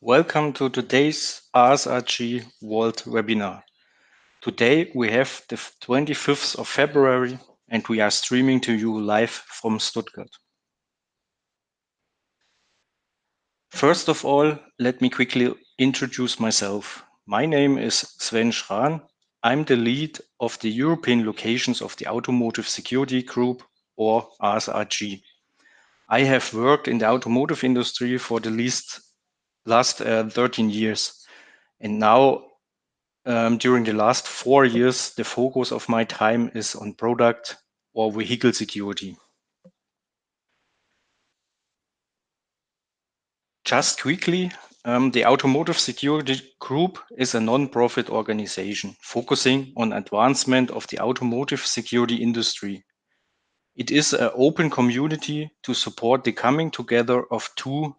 Welcome to today's ASRG World webinar. Today we have the 25th of February and we are streaming to you live from Stuttgart. First of all, let me quickly introduce myself. My name is Sven Schran. I'm the lead of the European locations of the Automotive Security Group, or ASRG. I have worked in the automotive industry for the last 13 years. And now during the last 4 years, the focus of my time is on product or vehicle security. Just quickly, the Automotive Security Group is a non-profit organization focusing on advancement of the automotive security industry. It is an open community to support the coming together of two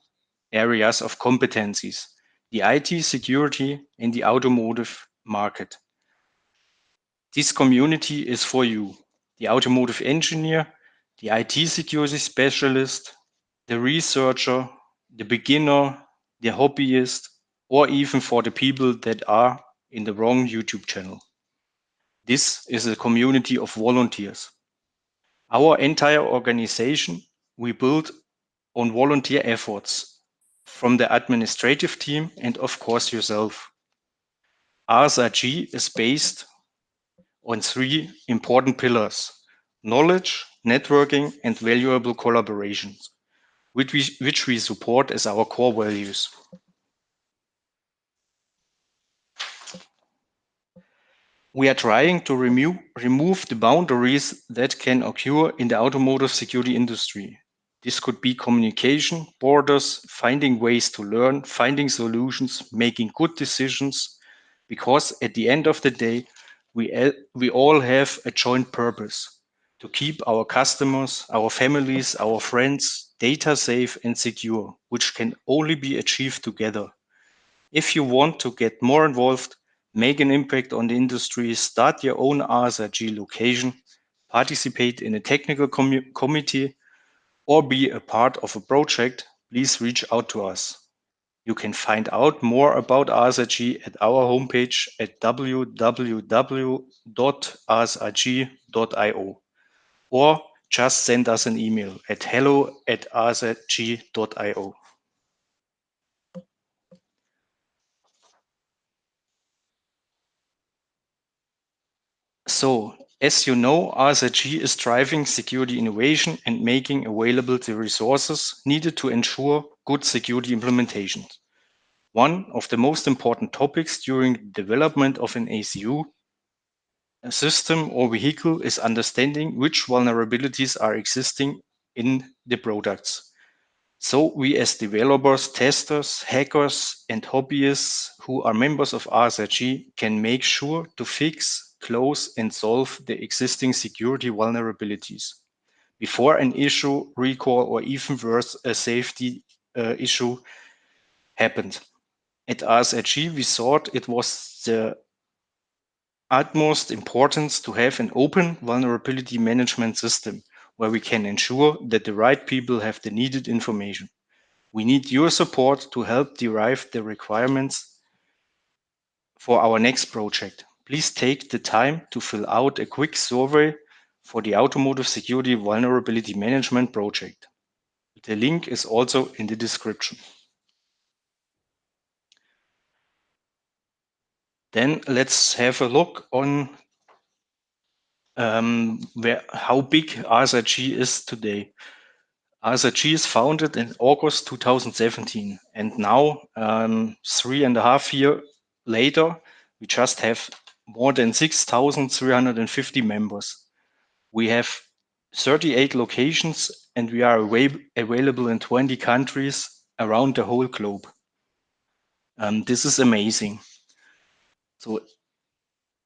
areas of competencies, the IT security and the automotive market. This community is for you, the automotive engineer, the IT security specialist, the researcher, the beginner, the hobbyist, or even for the people that are in the wrong YouTube channel. This is a community of volunteers. Our entire organization we build on volunteer efforts from the administrative team and of course yourself. ASRG is based on three important pillars: knowledge, networking, and valuable collaborations, which we support as our core values. We are trying to remove the boundaries that can occur in the automotive security industry. This could be communication, borders, finding ways to learn, finding solutions, making good decisions, because at the end of the day, we all have a joint purpose: to keep our customers, our families, our friends, data safe and secure, which can only be achieved together. If you want to get more involved, make an impact on the industry, start your own ASRG location, participate in a technical committee, or be a part of a project, please reach out to us. You can find out more about ASRG at our homepage at www.asrg.io or just send us an email at hello@asrg.io. So, as you know, ASRG is driving security innovation and making available the resources needed to ensure good security implementation. One of the most important topics during the development of an ACU, a system or vehicle, is understanding which vulnerabilities are existing in the products. So we as developers, testers, hackers, and hobbyists who are members of ASRG can make sure to fix, close, and solve the existing security vulnerabilities before an issue, recall, or even worse, a safety issue happened. At ASRG, we thought it was the utmost importance to have an open vulnerability management system where we can ensure that the right people have the needed information. We need your support to help derive the requirements for our next project. Please take the time to fill out a quick survey for the Automotive Security Vulnerability Management project. The link is also in the description. Then let's have a look on how big ASRG is today. ASRG is founded in August 2017, and now 3.5 years later, we just have more than 6,350 members. We have 38 locations and we are available in 20 countries around the whole globe. This is amazing. So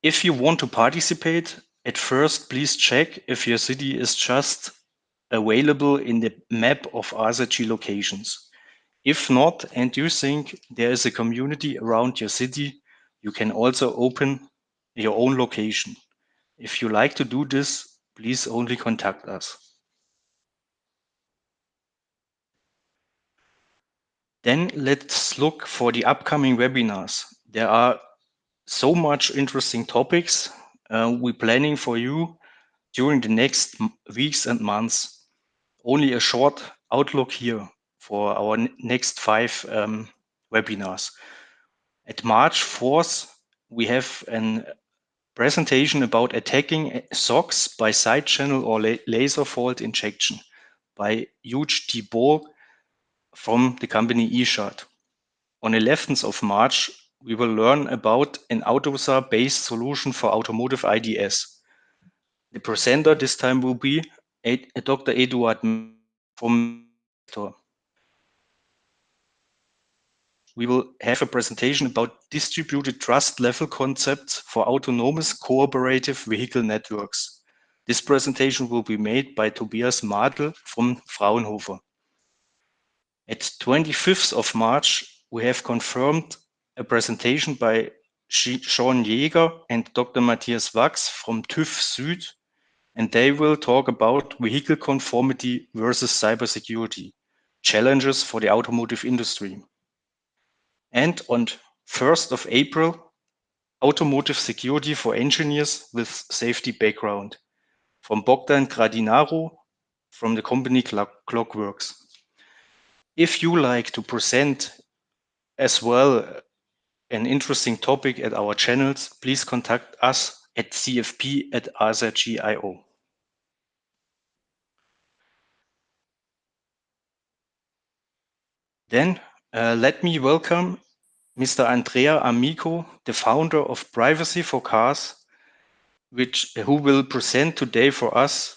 if you want to participate, at first, please check if your city is just available in the map of ASRG locations. If not, and you think there is a community around your city, you can also open your own location. If you like to do this, please only contact us. Then let's look for the upcoming webinars. There are so much interesting topics we're planning for you during the next weeks and months. Only a short outlook here for our next 5 webinars. At March 4th, we have a presentation about attacking SOCs by side channel or laser fault injection by Huge Thibault from the company eShard. On 11th of March, we will learn about an AUTOSAR-based solution for automotive IDS. The presenter this time will be Dr. Eduard from Sector. We will have a presentation about distributed trust level concepts for autonomous cooperative vehicle networks. This presentation will be made by Tobias Madl from Fraunhofer. At 25th of March, we have confirmed a presentation by Sean Jäger and Dr. Matthias Wachs from TÜV Süd, and they will talk about vehicle conformity versus cybersecurity, challenges for the automotive industry. And on 1st of April, Automotive Security for Engineers with Safety Background from Bogdan Gradinaru from the company Clockworks. If you like to present as well an interesting topic at our channels, please contact us at cfp@asrg.io. Then let me welcome Mr. Andrea Amico, the founder of Privacy for Cars, who will present today for us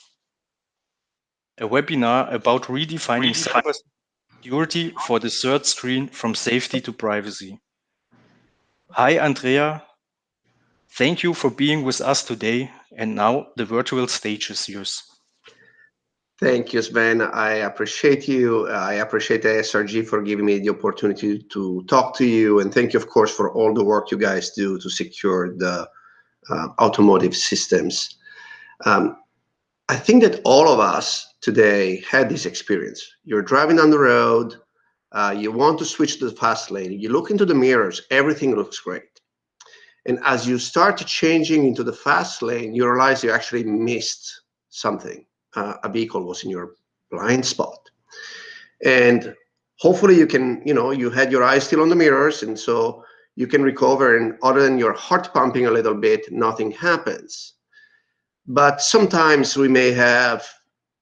a webinar about redefining cybersecurity for the third screen from safety to privacy. Hi, Andrea. Thank you for being with us today. And now the virtual stage is yours. Thank you, Sven. I appreciate you. I appreciate ASRG for giving me the opportunity to talk to you. And thank you, of course, for all the work you guys do to secure the automotive systems. I think that all of us today had this experience. You're driving on the road, you want to switch to the fast lane, you look into the mirrors, everything looks great. And as you start changing into the fast lane, you realize you actually missed something. A vehicle was in your blind spot. And hopefully you can, you had your eyes still on the mirrors, and so you can recover, and other than your heart pumping a little bit, nothing happens. But sometimes we may have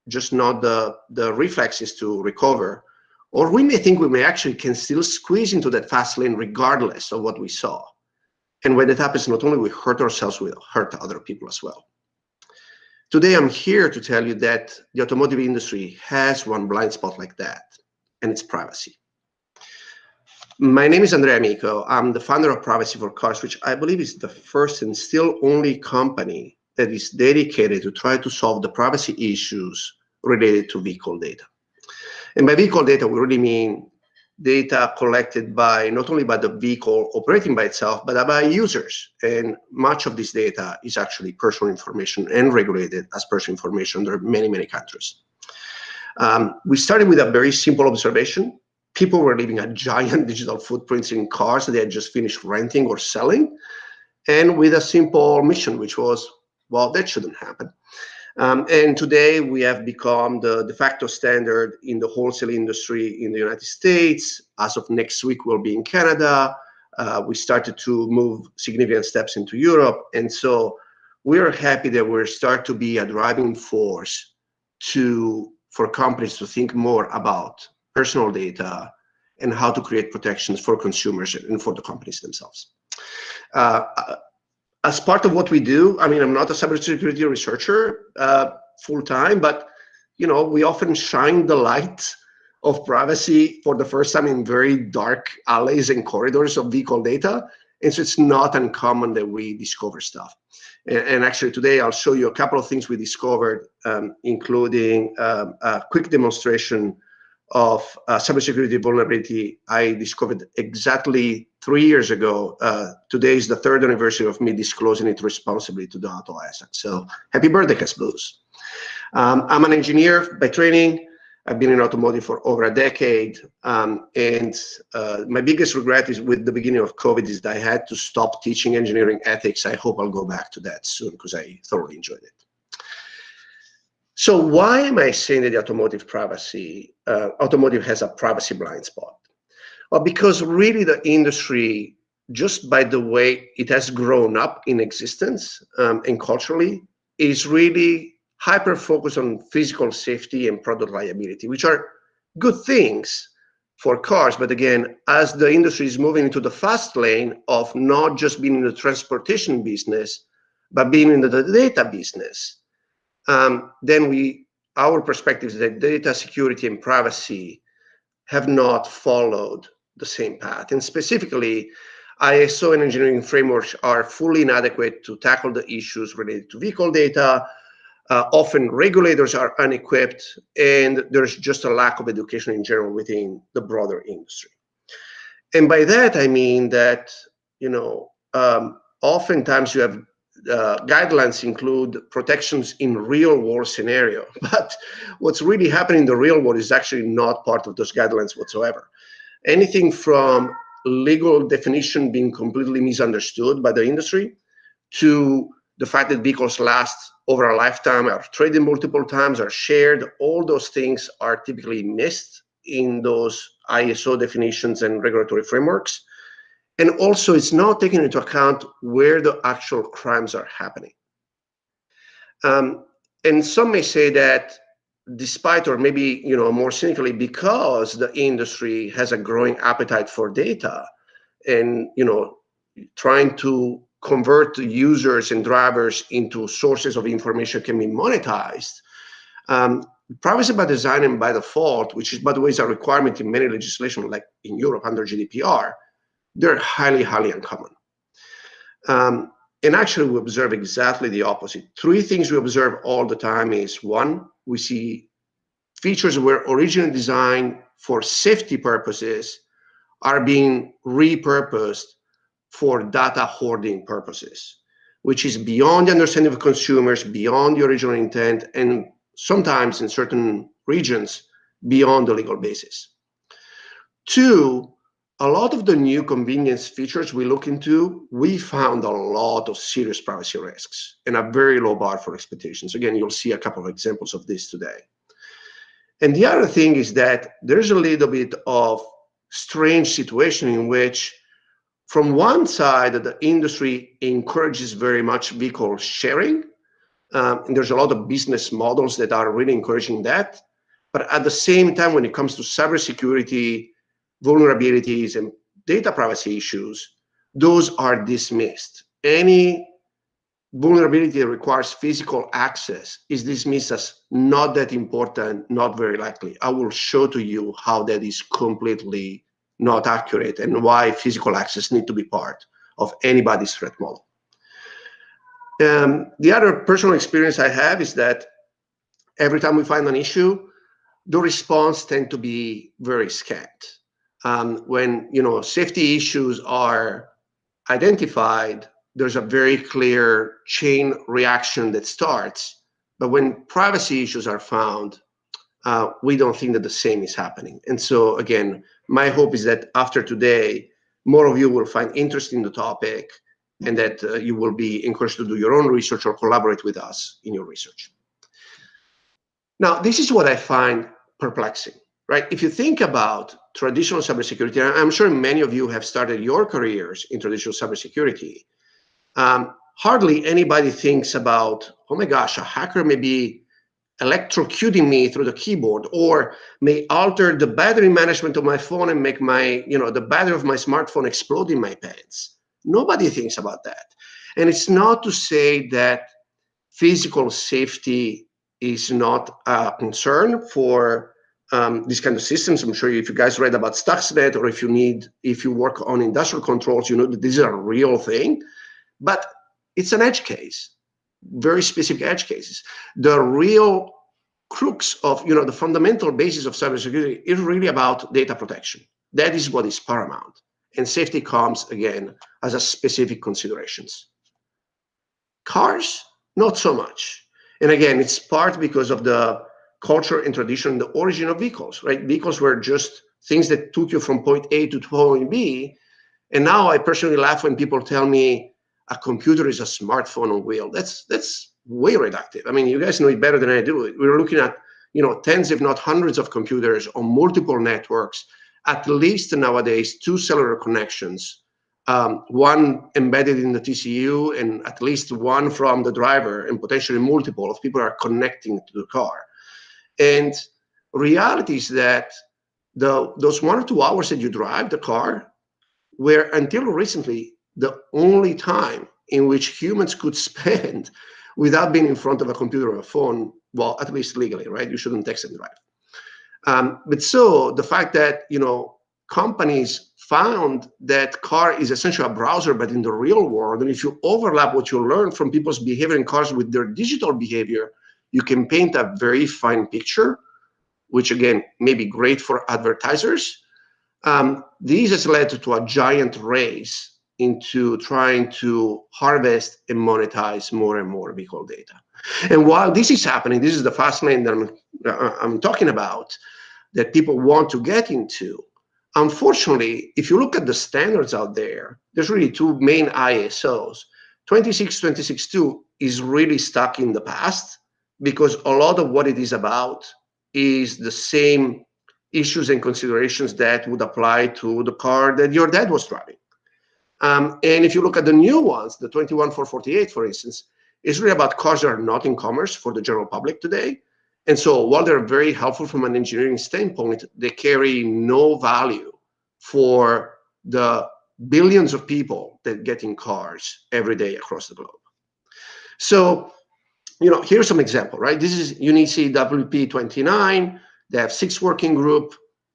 just not the reflexes to recover, or we may think we may actually can still squeeze into that fast lane regardless of what we saw. And when that happens, not only we hurt ourselves, we hurt other people as well. Today, I'm here to tell you that the automotive industry has one blind spot like that, and it's privacy. My name is Andrea Amico. I'm the founder of Privacy for Cars, which I believe is the first and still only company that is dedicated to try to solve the privacy issues related to vehicle data. And by vehicle data, we really mean data collected by not only by the vehicle operating by itself, but by users. And much of this data is actually personal information and regulated as personal information under many, many countries. We started with a very simple observation. People were leaving a giant digital footprints in cars that they had just finished renting or selling, and with a simple mission, which was, well, that shouldn't happen. And today we have become the de facto standard in the wholesale industry in the United States. As of next week, we'll be in Canada. We started to move significant steps into Europe. And so we're happy that we're start to be a driving force for companies to think more about personal data and how to create protections for consumers and for the companies themselves. As part of what we do, I mean, I'm not a cybersecurity researcher full-time, but we often shine the light of privacy for the first time in very dark alleys and corridors of vehicle data. And so it's not uncommon that we discover stuff. And actually today I'll show you a couple of things we discovered, including a quick demonstration of cybersecurity vulnerability I discovered exactly 3 years ago. Today is the 3rd anniversary of me disclosing it responsibly to the auto ASRG. So happy birthday, CarsBlues. I'm an engineer by training. I've been in automotive for over a decade, and my biggest regret is with the beginning of COVID is that I had to stop teaching engineering ethics. I hope I'll go back to that soon because I thoroughly enjoyed it. So why am I saying that the automotive has a privacy blind spot? Well, because really the industry, just by the way it has grown up in existence and culturally, is really hyper-focused on physical safety and product liability, which are good things for cars. But again, as the industry is moving into the fast lane of not just being in the transportation business, but being in the data business, then our perspective is that data security and privacy have not followed the same path. And specifically, ISO and engineering frameworks are fully inadequate to tackle the issues related to vehicle data. Often regulators are unequipped, and there's just a lack of education in general within the broader industry. And by that, I mean that, oftentimes you have guidelines include protections in real world scenario, but what's really happening in the real world is actually not part of those guidelines whatsoever. Anything from legal definition being completely misunderstood by the industry to the fact that vehicles last over a lifetime, are traded multiple times, are shared, all those things are typically missed in those ISO definitions and regulatory frameworks. And also, it's not taking into account where the actual crimes are happening. And some may say that despite, or maybe more cynically, because the industry has a growing appetite for data and trying to convert users and drivers into sources of information can be monetized, privacy by design and by default, which is, by the way, is a requirement in many legislation, like in Europe under GDPR, they're highly, highly uncommon. And actually, we observe exactly the opposite. Three things we observe all the time is, one, we see features were originally designed for safety purposes are being repurposed for data hoarding purposes, which is beyond the understanding of consumers, beyond the original intent, and sometimes in certain regions, beyond the legal basis. Two, a lot of the new convenience features we look into, we found a lot of serious privacy risks and a very low bar for expectations. Again, you'll see a couple of examples of this today. And the other thing is that there's a little bit of strange situation in which, from one side, the industry encourages very much vehicle sharing. And there's a lot of business models that are really encouraging that. But at the same time, when it comes to cybersecurity, vulnerabilities, and data privacy issues, those are dismissed. Any vulnerability that requires physical access is dismissed as not that important, not very likely. I will show to you how that is completely not accurate and why physical access need to be part of anybody's threat model. The other personal experience I have is that every time we find an issue, the response tend to be very scant. When safety issues are identified, there's a very clear chain reaction that starts. But when privacy issues are found, we don't think that the same is happening. And so again, my hope is that after today, more of you will find interest in the topic and that you will be encouraged to do your own research or collaborate with us in your research. Now, this is what I find perplexing, right? If you think about traditional cybersecurity, and I'm sure many of you have started your careers in traditional cybersecurity, hardly anybody thinks about, oh my gosh, a hacker may be electrocuting me through the keyboard, or may alter the battery management of my phone and make my, the battery of my smartphone explode in my pants. Nobody thinks about that. And it's not to say that physical safety is not a concern for these kind of systems. I'm sure if you guys read about Stuxnet, or if you work on industrial controls, you know that this is a real thing, but it's an edge case, very specific edge cases. The real crux of, the fundamental basis of cybersecurity is really about data protection. That is what is paramount. And safety comes, again, as a specific considerations. Cars, not so much. And again, it's part because of the culture and tradition, the origin of vehicles, right? Vehicles were just things that took you from point A to point B. And now I personally laugh when people tell me a computer is a smartphone on wheel. That's way reductive. I mean, you guys know it better than I do. We're looking at, tens, if not hundreds of computers on multiple networks, at least nowadays 2 cellular connections, one embedded in the TCU and at least one from the driver, and potentially multiple of people are connecting to the car. And reality is that those 1 or 2 hours that you drive the car were until recently the only time in which humans could spend without being in front of a computer or a phone, well, at least legally, right? You shouldn't text and drive. But so the fact that, companies found that car is essentially a browser, but in the real world, and if you overlap what you learn from people's behavior in cars with their digital behavior, you can paint a very fine picture, which again, may be great for advertisers. This has led to a giant race into trying to harvest and monetize more and more vehicle data. And while this is happening, this is the fast lane that I'm talking about, that people want to get into. Unfortunately, if you look at the standards out there, there's really 2 main ISOs. 26262 is really stuck in the past because a lot of what it is about is the same issues and considerations that would apply to the car that your dad was driving. And if you look at the new ones, the 21448, for instance, is really about cars that are not in commerce for the general public today. And so while they're very helpful from an engineering standpoint, they carry no value for the billions of people that get in cars every day across the globe. So, here's some example, right? This is UNECE WP29. They have 6 working group.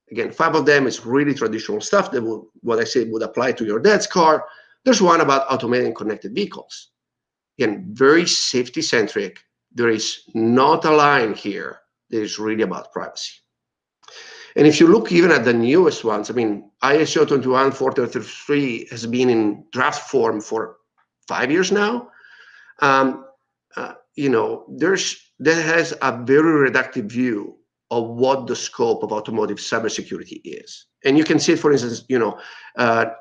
Again, 5 of them is really traditional stuff that would, what I said, would apply to your dad's car. There's one about automated connected vehicles. Again, very safety centric. There is not a line here that is really about privacy. And if you look even at the newest ones, I mean, ISO 21433 has been in draft form for 5 years now. That has a very reductive view of what the scope of automotive cybersecurity is. And you can see it, for instance,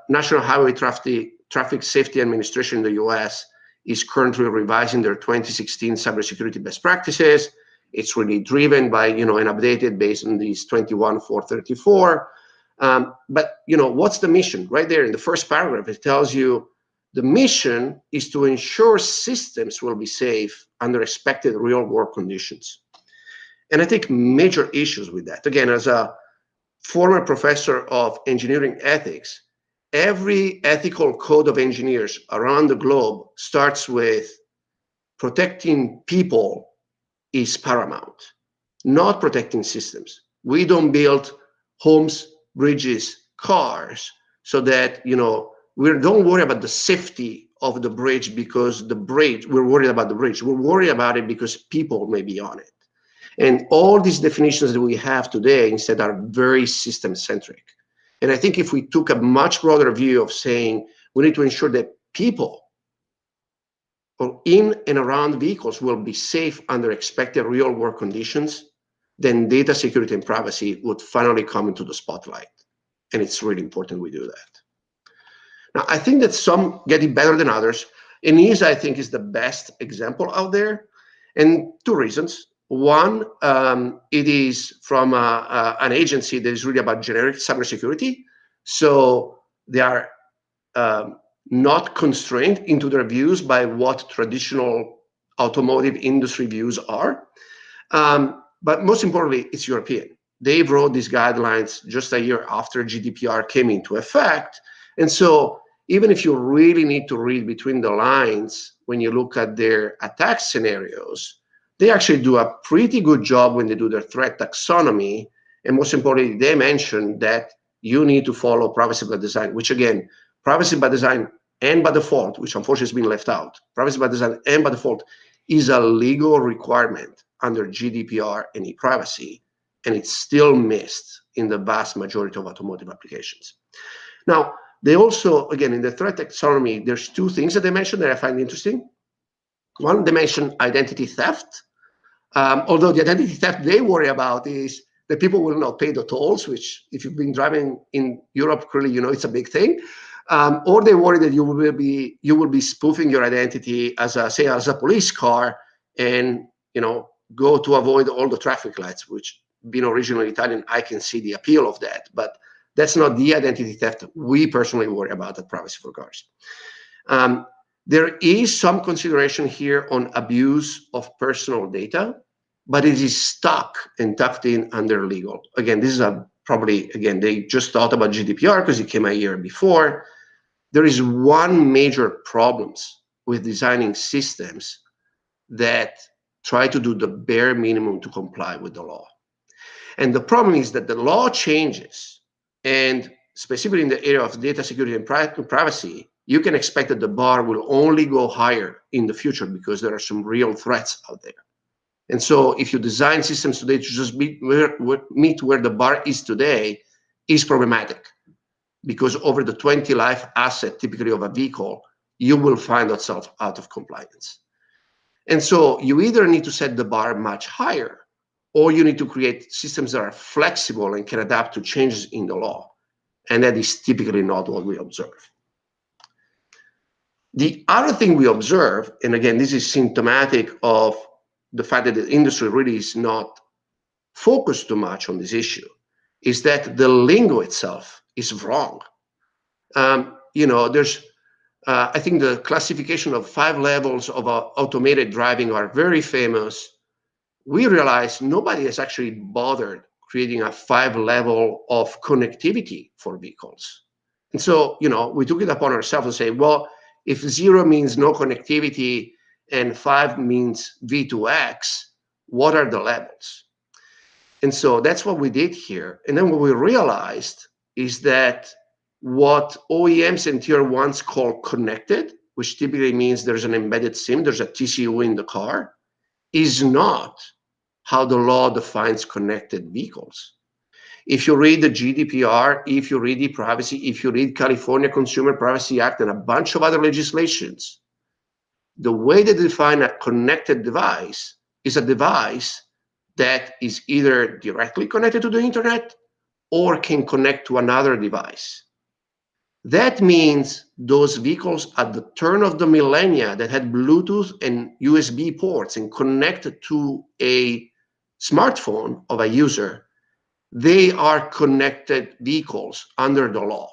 National Highway Traffic Safety Administration in the US is currently revising their 2016 cybersecurity best practices. It's really driven by, and updated based on these 21434. But, what's the mission? Right there in the first paragraph, it tells you the mission is to ensure systems will be safe under expected real-world conditions. And I take major issues with that. Again, as a former professor of engineering ethics, every ethical code of engineers around the globe starts with protecting people is paramount, not protecting systems. We don't build homes, bridges, cars so that, we don't worry about the safety of the bridge because we're worried about the bridge. We're worried about it because people may be on it. And all these definitions that we have today instead are very system-centric. And I think if we took a much broader view of saying we need to ensure that people in and around vehicles will be safe under expected real-world conditions, then data security and privacy would finally come into the spotlight. And it's really important we do that. Now, I think that some get it better than others. ENISA, I think, is the best example out there, and 2 reasons. One, it is from an agency that is really about generic cybersecurity. So they are not constrained into their views by what traditional automotive industry views are. But most importantly, it's European. They wrote these guidelines just a year after GDPR came into effect. And so even if you really need to read between the lines when you look at their attack scenarios, they actually do a pretty good job when they do their threat taxonomy. And most importantly, they mention that you need to follow privacy by design, which again, privacy by design and by default, which unfortunately has been left out, privacy by design and by default is a legal requirement under GDPR and e-privacy, and it's still missed in the vast majority of automotive applications. Now, they also, again, in the threat taxonomy, there's 2 things that they mentioned that I find interesting. One, they mention identity theft. Although the identity theft they worry about is that people will not pay the tolls, which if you've been driving in Europe, clearly you know it's a big thing. Or they worry that you will be spoofing your identity as a police car, and go to avoid all the traffic lights. Which, being originally Italian, I can see the appeal of that, but that's not the identity theft we personally worry about at Privacy for Cars. There is some consideration here on abuse of personal data, but it is stuck and tucked in under legal. Again, this is they just thought about GDPR because it came a year before. There is one major problem with designing systems that try to do the bare minimum to comply with the law. And the problem is that the law changes, and specifically in the area of data security and privacy, you can expect that the bar will only go higher in the future because there are some real threats out there. And so if you design systems today to just meet where the bar is today, is problematic, because over the 20 life asset typically of a vehicle, you will find yourself out of compliance. And so you either need to set the bar much higher, or you need to create systems that are flexible and can adapt to changes in the law. And that is typically not what we observe. The other thing we observe, and again, this is symptomatic of the fact that the industry really is not focused too much on this issue, is that the lingo itself is wrong. There's, I think the classification of 5 levels of automated driving are very famous. We realize nobody has actually bothered creating a 5-level of connectivity for vehicles. And so, we took it upon ourselves to say, well, if 0 means no connectivity and 5 means V2X, what are the levels? And so that's what we did here. And then what we realized is that what OEMs and tier 1s call connected, which typically means there's an embedded SIM, there's a TCU in the car, is not how the law defines connected vehicles. If you read the GDPR, if you read e-privacy, if you read California Consumer Privacy Act and a bunch of other legislations, the way they define a connected device is a device that is either directly connected to the internet or can connect to another device. That means those vehicles at the turn of the millennia that had Bluetooth and USB ports and connected to a smartphone of a user, they are connected vehicles under the law.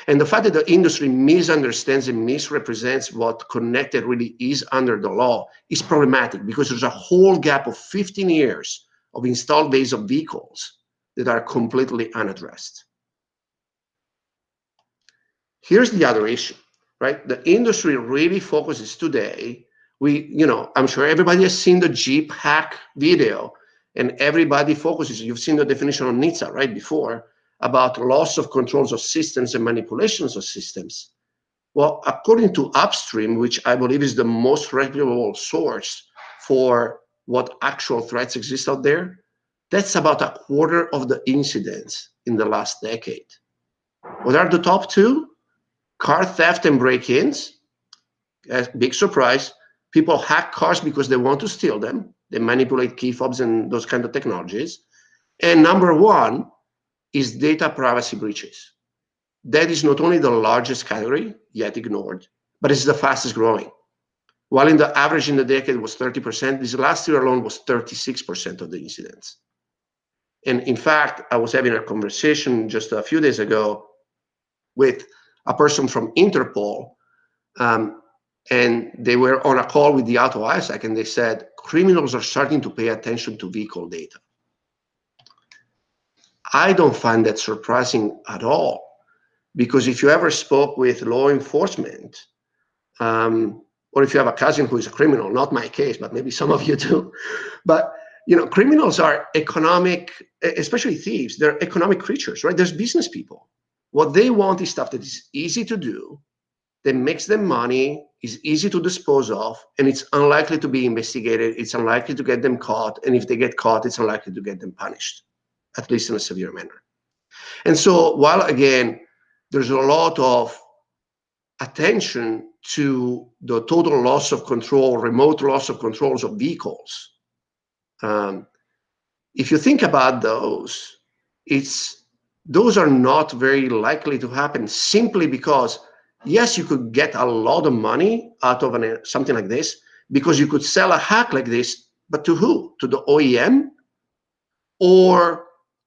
And the fact that the industry misunderstands and misrepresents what connected really is under the law is problematic, because there's a whole gap of 15 years of installed base of vehicles that are completely unaddressed. Here's the other issue, right? The industry really focuses today. I'm sure everybody has seen the Jeep hack video, and everybody focuses. You've seen the definition of ENISA, right, before, about loss of controls of systems and manipulations of systems. Well, according to Upstream, which I believe is the most reputable source for what actual threats exist out there, that's about 1/4 of the incidents in the last decade. What are the top 2? Car theft and break-ins. Big surprise. People hack cars because they want to steal them. They manipulate key fobs and those kind of technologies. And number 1 is data privacy breaches. That is not only the largest category, yet ignored, but it's the fastest growing. While in the average in the decade was 30%, this last year alone was 36% of the incidents. And in fact, I was having a conversation just a few days ago with a person from Interpol, and they were on a call with the Auto ISAC, and they said, criminals are starting to pay attention to vehicle data. I don't find that surprising at all, because if you ever spoke with law enforcement, or if you have a cousin who is a criminal, not my case, but maybe some of you do, but criminals are economic, especially thieves, they're economic creatures, right? There's business people. What they want is stuff that is easy to do, that makes them money, is easy to dispose of, and it's unlikely to be investigated, it's unlikely to get them caught, and if they get caught, it's unlikely to get them punished, at least in a severe manner. And so while, again, there's a lot of attention to the total loss of control, remote loss of controls of vehicles, If you think about those, those are not very likely to happen simply because, yes, you could get a lot of money out of something like this because you could sell a hack like this, but to who? To the OEM or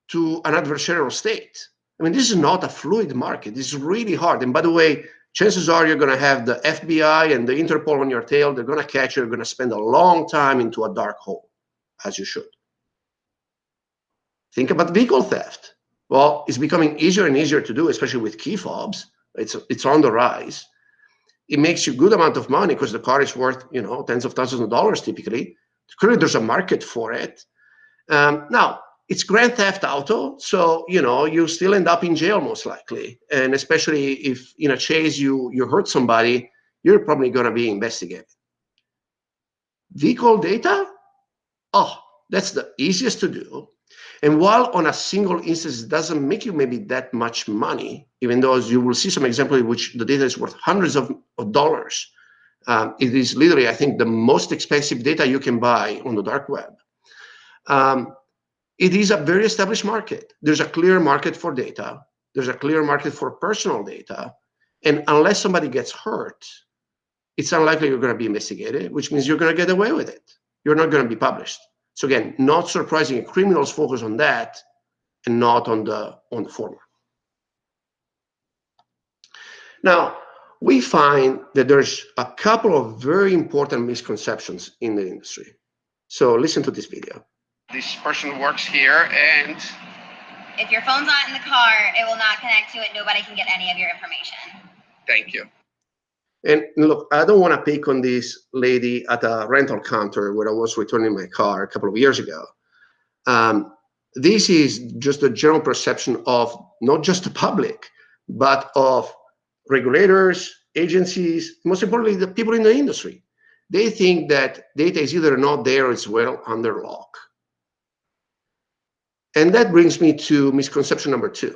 to an adversarial state? I mean, this is not a fluid market. This is really hard. And by the way, chances are you're going to have the FBI and the Interpol on your tail. They're going to catch you. You're going to spend a long time into a dark hole, as you should. Think about vehicle theft. Well, it's becoming easier and easier to do, especially with key fobs. It's on the rise. It makes you a good amount of money because the car is worth, tens of thousands of dollars typically. Clearly, there's a market for it. Now, it's grand theft auto, so you still end up in jail most likely. And especially if in a chase you hurt somebody, you're probably going to be investigated. Vehicle data? Oh, that's the easiest to do. And while on a single instance, it doesn't make you maybe that much money, even though as you will see some example in which the data is worth hundreds of dollars, it is literally, I think, the most expensive data you can buy on the dark web. It is a very established market. There's a clear market for data. There's a clear market for personal data. And unless somebody gets hurt, it's unlikely you're going to be investigated, which means you're going to get away with it. You're not going to be published. So again, not surprising, criminals focus on that and not on the former. Now, we find that there's a couple of very important misconceptions in the industry. So listen to this video. This person works here, and if your phone's not in the car, it will not connect to it. Nobody can get any of your information. Thank you. And look, I don't want to pick on this lady at a rental counter where I was returning my car a couple of years ago. This is just a general perception of not just the public, but of regulators, agencies, most importantly, the people in the industry. They think that data is either not there or it's well under lock. And that brings me to misconception number 2.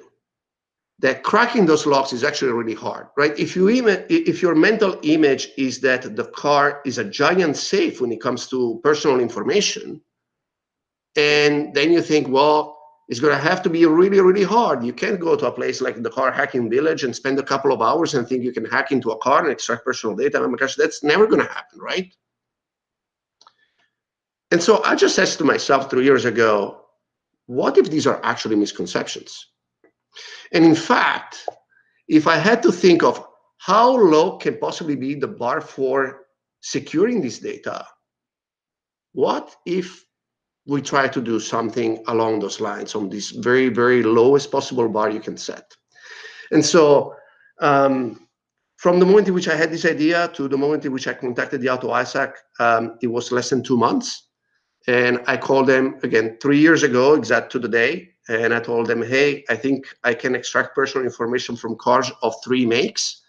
That cracking those locks is actually really hard, right? If your mental image is that the car is a giant safe when it comes to personal information, and then you think, well, it's going to have to be really, really hard. You can't go to a place like the car hacking village and spend a couple of hours and think you can hack into a car and extract personal data. Oh my gosh, that's never going to happen, right? And so I just asked to myself 3 years ago, what if these are actually misconceptions? And in fact, if I had to think of how low can possibly be the bar for securing this data, what if we try to do something along those lines on this very, very lowest possible bar you can set? And so from the moment in which I had this idea to the moment in which I contacted the Auto ISAC, it was less than 2 months. And I called them again 3 years ago, exact to the day. And I told them, hey, I think I can extract personal information from cars of 3 makes.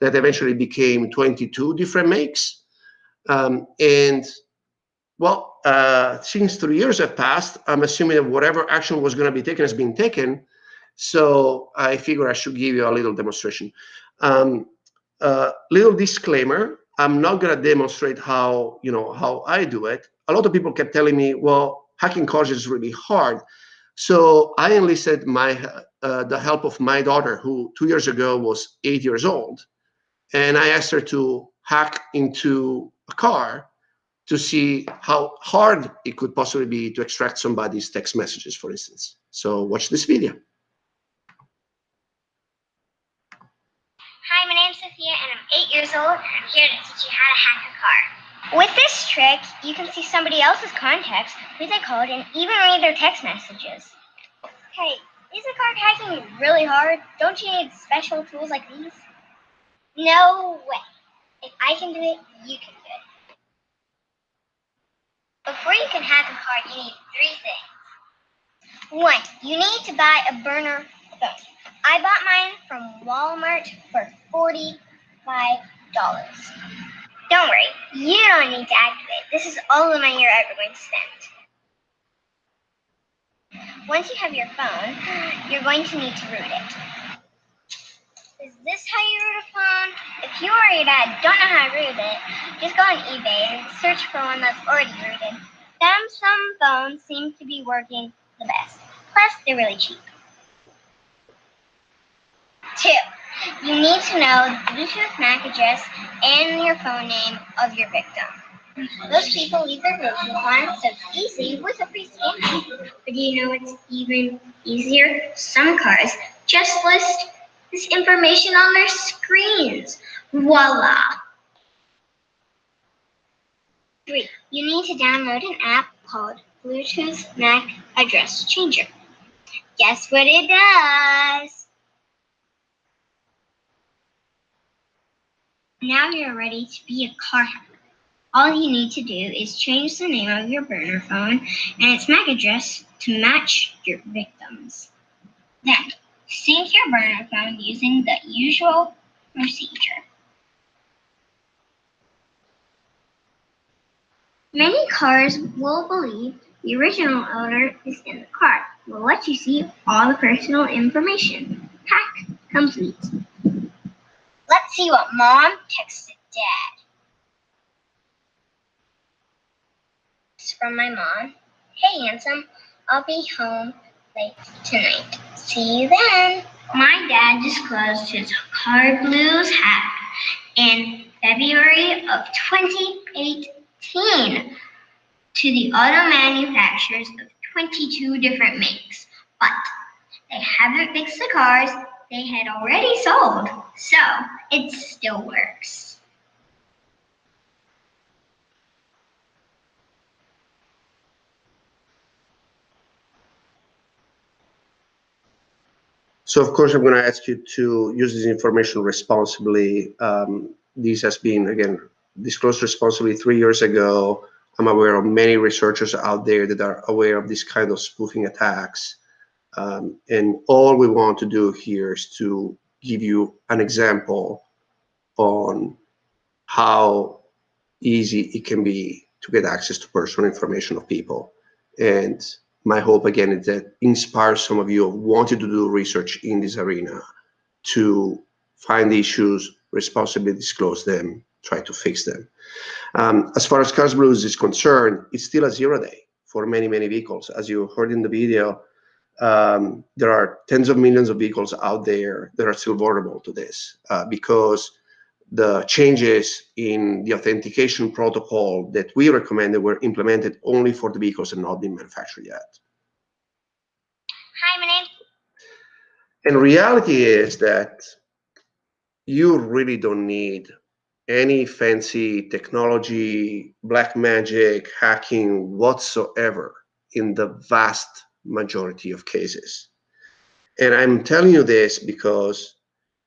That eventually became 22 different makes. And well, since 3 years have passed, I'm assuming that whatever action was going to be taken has been taken. So I figure I should give you a little demonstration. Little disclaimer, I'm not going to demonstrate how I do it. A lot of people kept telling me, well, hacking cars is really hard. So I enlisted the help of my daughter, who 2 years ago was 8 years old. And I asked her to hack into a car to see how hard it could possibly be to extract somebody's text messages, for instance. So watch this video. Hi, my name's Sophia, and I'm 8 years old, and I'm here to teach you how to hack a car. With this trick, you can see somebody else's contacts, who they called, and even read their text messages. Hey, isn't card hacking really hard? Don't you need special tools like these? No way. If I can do it, you can do it. Before you can hack a car, you need 3 things. 1, you need to buy a burner phone. I bought mine from Walmart for $45. Don't worry, you don't need to activate. This is all the money you're ever going to spend. Once you have your phone, you're going to need to root it. Is this how you root a phone? If you or your dad don't know how to root it, just go on eBay and search for one that's already rooted. Samsung phones seem to be working the best. Plus, they're really cheap. 2. You need to know the Bluetooth MAC address and your phone name of your victim. Most people leave their Bluetooth on, so it's easy with a free scan. But do you know what's even easier? Some cars just list this information on their screens. Voila! 3. You need to download an app called Bluetooth MAC Address Changer. Guess what it does? Now you're ready to be a car hacker. All you need to do is change the name of your burner phone and its MAC address to match your victim's. Then, sync your burner phone using the usual procedure. Many cars will believe the original owner is in the car. We'll let you see all the personal information. Hack complete. Let's see what Mom texted Dad. It's from my mom. Hey, handsome. I'll be home late tonight. See you then. My dad disclosed his CarsBlues hack in February of 2018 to the auto manufacturers of 22 different makes. But they haven't fixed the cars they had already sold, so it still works. So of course, I'm going to ask you to use this information responsibly. This has been, again, disclosed responsibly 3 years ago. I'm aware of many researchers out there that are aware of this kind of spoofing attacks. And all we want to do here is to give you an example on how easy it can be to get access to personal information of people. And my hope, again, is that inspires some of you who wanted to do research in this arena to find the issues, responsibly disclose them, try to fix them. As far as CarsBlues is concerned, it's still a 0 day for many, many vehicles. As you heard in the video, there are tens of millions of vehicles out there that are still vulnerable to this because the changes in the authentication protocol that we recommended were implemented only for the vehicles and not been manufactured yet. Hi, my name's... And reality is that you really don't need any fancy technology, black magic, hacking whatsoever in the vast majority of cases. And I'm telling you this because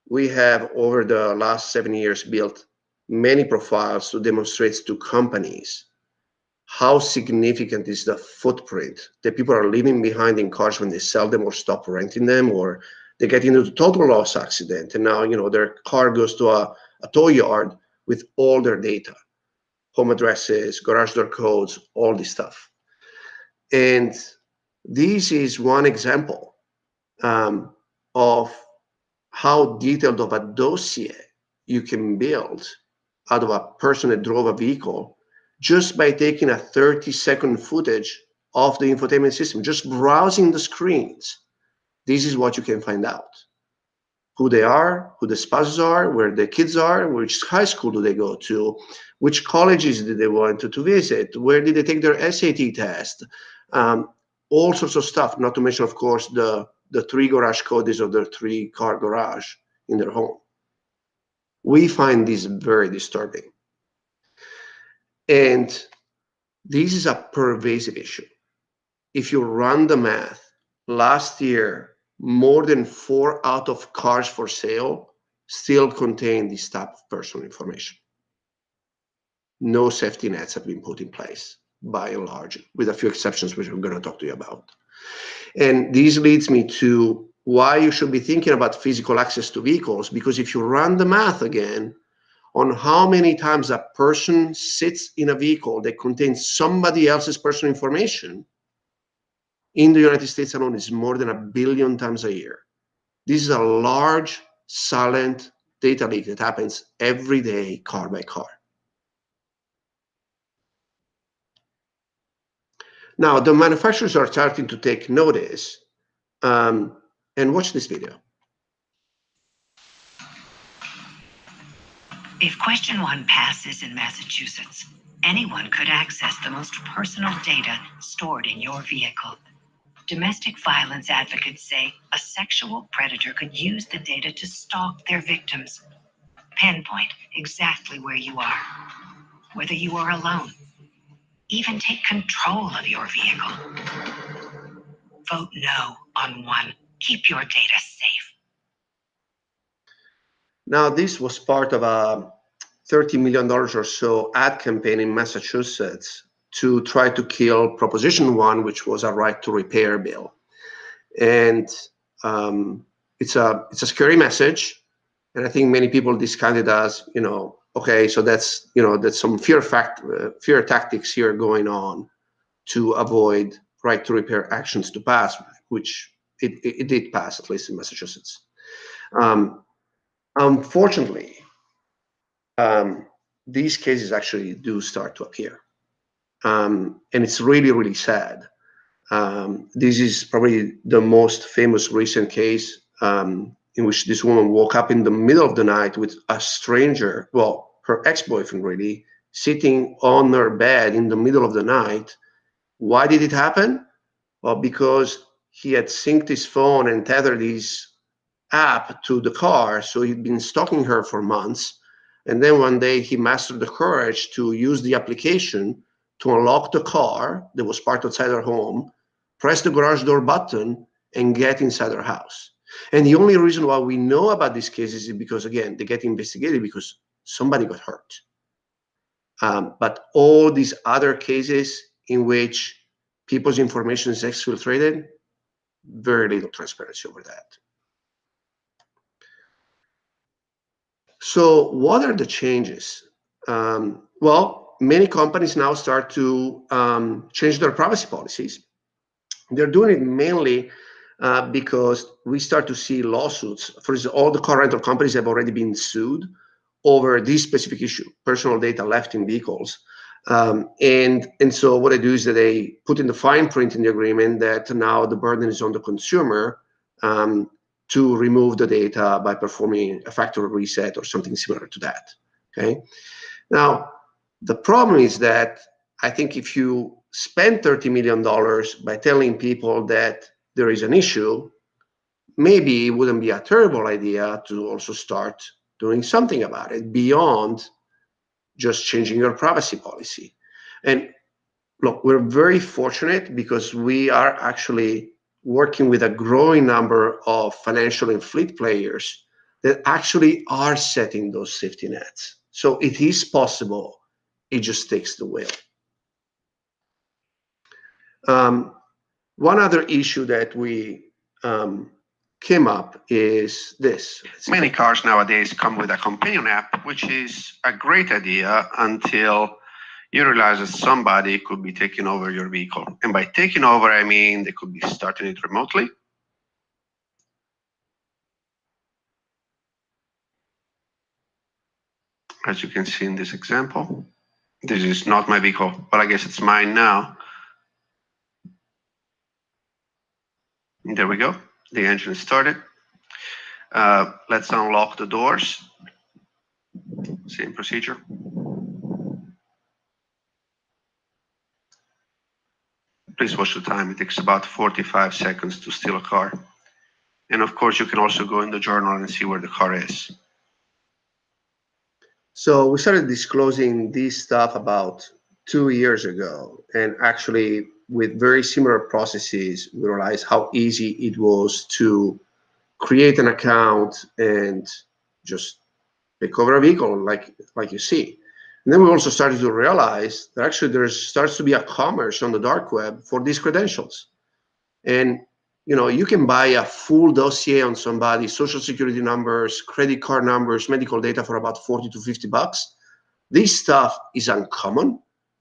we have, over the last 7 years, built many profiles to demonstrate to companies how significant is the footprint that people are leaving behind in cars when they sell them or stop renting them, or they get into a total loss accident and now their car goes to a tow yard with all their data, home addresses, garage door codes, all this stuff. And this is one example of how detailed of a dossier you can build out of a person that drove a vehicle just by taking a 30-second footage of the infotainment system, just browsing the screens. This is what you can find out. Who they are, who the spouses are, where the kids are, which high school do they go to, which colleges did they want to visit, where did they take their SAT test, all sorts of stuff, not to mention, of course, the 3 garage codes of their 3-car garage in their home. We find this very disturbing. And this is a pervasive issue. If you run the math, last year, more than 4 out of cars for sale still contain this type of personal information. No safety nets have been put in place, by and large, with a few exceptions, which I'm going to talk to you about. And this leads me to why you should be thinking about physical access to vehicles, because if you run the math again on how many times a person sits in a vehicle that contains somebody else's personal information, in the United States alone is more than 1 billion times a year. This is a large, silent data leak that happens every day, car by car. Now, the manufacturers are starting to take notice, and watch this video. If question 1 passes in Massachusetts, anyone could access the most personal data stored in your vehicle. Domestic violence advocates say a sexual predator could use the data to stalk their victims, pinpoint exactly where you are, whether you are alone, even take control of your vehicle. Vote no on 1. Keep your data safe. Now, this was part of a $30 million or so ad campaign in Massachusetts to try to kill Proposition 1, which was a right to repair bill. And it's a scary message. And I think many people discount it as, okay, so that's some fear tactics here going on to avoid right to repair actions to pass, which it did pass, at least in Massachusetts. Unfortunately, these cases actually do start to appear. And it's really, really sad. This is probably the most famous recent case in which this woman woke up in the middle of the night with a stranger, well, her ex-boyfriend really, sitting on her bed in the middle of the night. Why did it happen? Well, because he had synced his phone and tethered his app to the car, so he'd been stalking her for months. And then one day he mustered the courage to use the application to unlock the car that was parked outside her home, press the garage door button, and get inside her house. And the only reason why we know about these cases is because, again, they get investigated because somebody got hurt. But all these other cases in which people's information is exfiltrated, very little transparency over that. So what are the changes? Well, many companies now start to change their privacy policies. They're doing it mainly because we start to see lawsuits. For instance, all the car rental companies have already been sued over this specific issue, personal data left in vehicles. And so what they do is that they put in the fine print in the agreement that now the burden is on the consumer to remove the data by performing a factory reset or something similar to that. Okay. Now, the problem is that I think if you spend $30 million by telling people that there is an issue, maybe it wouldn't be a terrible idea to also start doing something about it beyond just changing your privacy policy. And look, we're very fortunate because we are actually working with a growing number of financial and fleet players that actually are setting those safety nets. So it is possible. It just takes the will. One other issue that we came up is this. Many cars nowadays come with a companion app, which is a great idea until you realize that somebody could be taking over your vehicle. And by taking over, I mean they could be starting it remotely. As you can see in this example, this is not my vehicle, but I guess it's mine now. And there we go. The engine is started. Let's unlock the doors. Same procedure. Please watch the time. It takes about 45 seconds to steal a car. And of course, you can also go in the journal and see where the car is. So we started disclosing this stuff about 2 years ago. And actually, with very similar processes, we realized how easy it was to create an account and just take over a vehicle like you see. And then we also started to realize that actually there starts to be a commerce on the dark web for these credentials. And you can buy a full dossier on somebody, social security numbers, credit card numbers, medical data for about $40 to $50. This stuff is uncommon,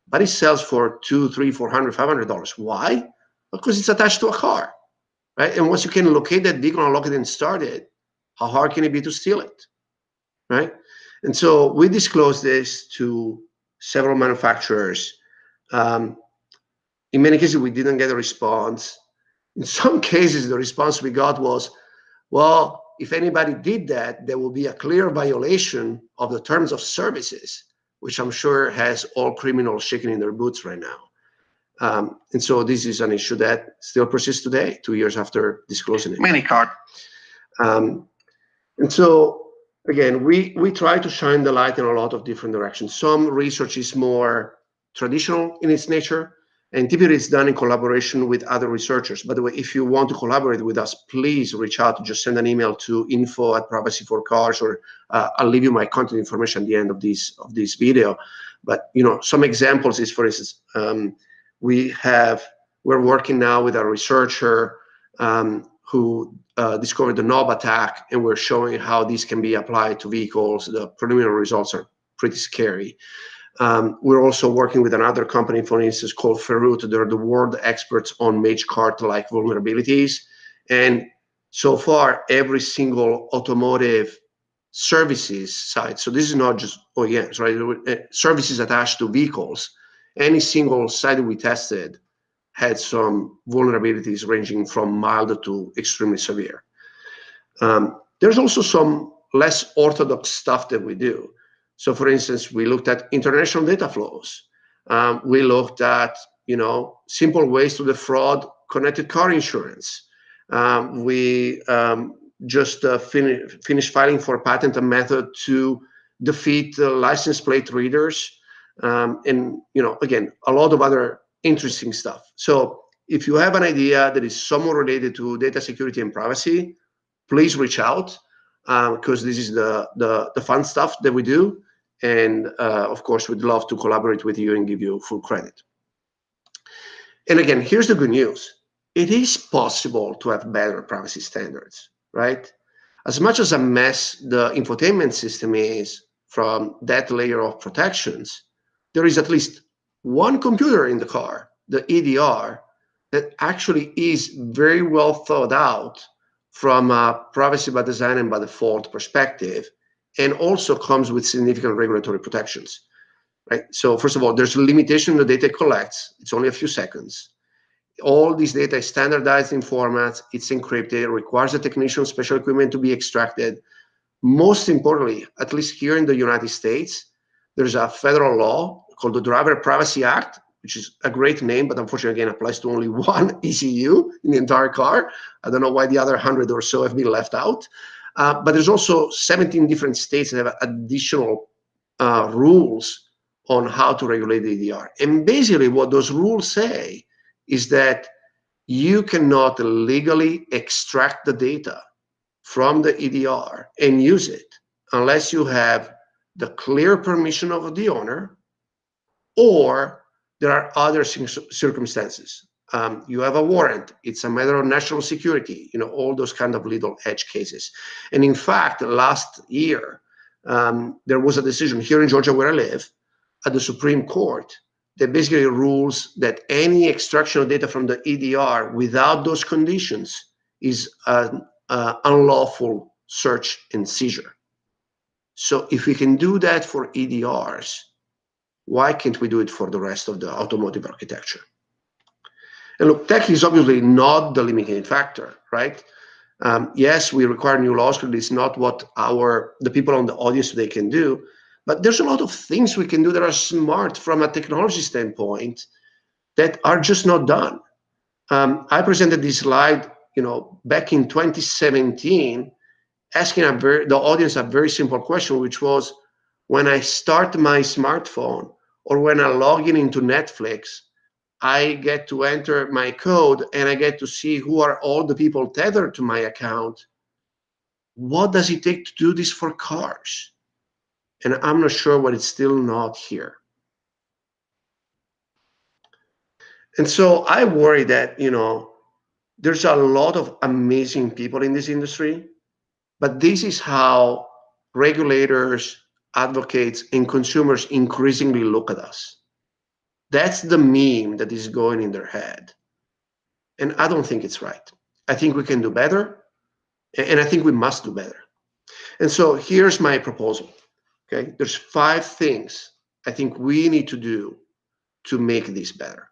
but it sells for $200, $300, $400, $500. Why? Because it's attached to a car, right? And once you can locate that vehicle, unlock it, and start it, how hard can it be to steal it, right? And so we disclosed this to several manufacturers. In many cases, we didn't get a response. In some cases, the response we got was, well, if anybody did that, there will be a clear violation of the terms of services, which I'm sure has all criminals shaking in their boots right now. And so this is an issue that still persists today, 2 years after disclosing it. And so, again, we try to shine the light in a lot of different directions. Some research is more traditional in its nature, and typically it's done in collaboration with other researchers. By the way, if you want to collaborate with us, please reach out. Just send an email to info@privacy4cars, or I'll leave you my contact information at the end of this video. But some examples is, for instance, we're working now with a researcher who discovered the knob attack, and we're showing how these can be applied to vehicles. The preliminary results are pretty scary. We're also working with another company, for instance, called Ferrut. They're the world experts on Magecart-like vulnerabilities. And so far, every single automotive services site, so this is not just OEMs, right? Services attached to vehicles, any single site we tested had some vulnerabilities ranging from mild to extremely severe. There's also some less orthodox stuff that we do. So, for instance, we looked at international data flows. We looked at, simple ways to defraud connected car insurance. We just finished filing for a patent a method to defeat license plate readers. And, again, a lot of other interesting stuff. So if you have an idea that is somewhat related to data security and privacy, please reach out, because this is the fun stuff that we do. And of course, we'd love to collaborate with you and give you full credit. And again, here's the good news. It is possible to have better privacy standards, right? As much as a mess the infotainment system is from that layer of protections, there is at least one computer in the car, the EDR, that actually is very well thought out from a privacy by design and by default perspective, and also comes with significant regulatory protections, right? So first of all, there's a limitation in the data it collects. It's only a few seconds. All this data is standardized in formats. It's encrypted. It requires a technician, special equipment to be extracted. Most importantly, at least here in the United States, there's a federal law called the Driver Privacy Act, which is a great name, but unfortunately, again, applies to only one ECU in the entire car. I don't know why the other 100 or so have been left out. But there's also 17 different states that have additional rules on how to regulate the EDR. And basically what those rules say is that you cannot legally extract the data from the EDR and use it unless you have the clear permission of the owner, or there are other circumstances. You have a warrant, it's a matter of national security, all those kind of little edge cases. And in fact, last year, there was a decision here in Georgia where I live at the Supreme Court that basically rules that any extraction of data from the EDR without those conditions is an unlawful search and seizure. So if we can do that for EDRs, why can't we do it for the rest of the automotive architecture? And look, tech is obviously not the limiting factor, right? Yes, we require new laws because it's not what the people on the audience today can do. But there's a lot of things we can do that are smart from a technology standpoint that are just not done. I presented this slide, back in 2017, asking the audience a very simple question, which was, when I start my smartphone or when I log into Netflix, I get to enter my code and I get to see who are all the people tethered to my account. What does it take to do this for cars? And I'm not sure why it's still not here. And so I worry that, there's a lot of amazing people in this industry, but this is how regulators, advocates, and consumers increasingly look at us. That's the meme that is going in their head. And I don't think it's right. I think we can do better, and I think we must do better. And so here's my proposal, okay? There's 5 things I think we need to do to make this better.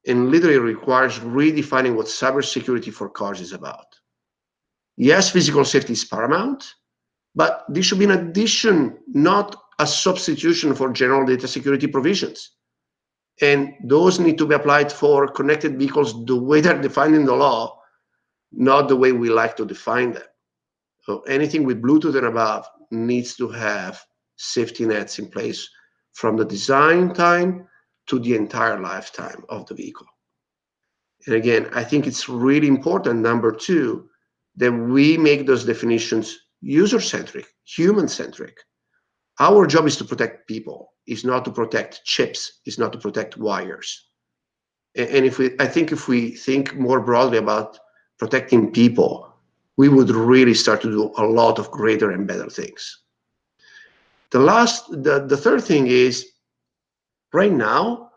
and literally requires redefining what cybersecurity for cars is about. Yes, physical safety is paramount, but this should be an addition, not a substitution for general data security provisions. And those need to be applied for connected vehicles the way they're defined in the law, not the way we like to define them. So anything with Bluetooth and above needs to have safety nets in place from the design time to the entire lifetime of the vehicle. And again, I think it's really important, number two, that we make those definitions user-centric, human-centric. Our job is to protect people, is not to protect chips, is not to protect wires. And I think if we think more broadly about protecting people, we would really start to do a lot of greater and better things. The third thing is, right now,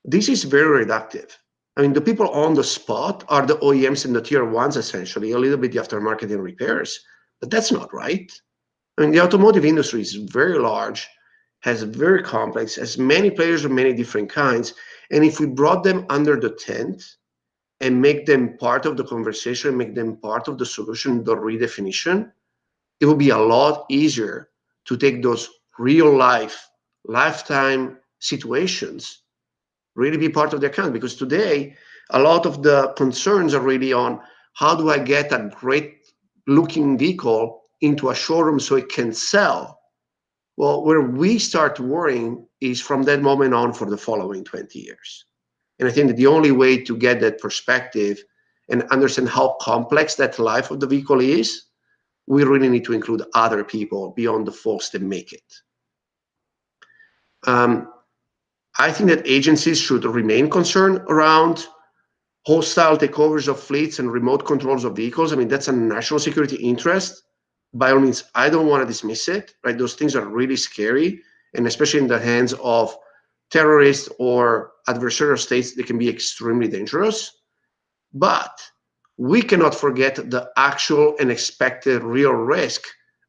this is very reductive. I mean, the people on the spot are the OEMs and the tier ones, essentially, a little bit the aftermarket and repairs, but that's not right. I mean, the automotive industry is very large, has very complex, has many players of many different kinds. And if we brought them under the tent and make them part of the conversation, make them part of the solution, the redefinition, it will be a lot easier to take those real life, lifetime situations, really be part of the account. Because today, a lot of the concerns are really on how do I get a great looking vehicle into a showroom so it can sell. Well, where we start worrying is from that moment on for the following 20 years. And I think that the only way to get that perspective and understand how complex that life of the vehicle is, we really need to include other people beyond the folks that make it. I think that agencies should remain concerned around hostile takeovers of fleets and remote controls of vehicles. I mean, that's a national security interest. By all means, I don't want to dismiss it, right? Those things are really scary, and especially in the hands of terrorists or adversarial states, they can be extremely dangerous. But we cannot forget the actual and expected real risk,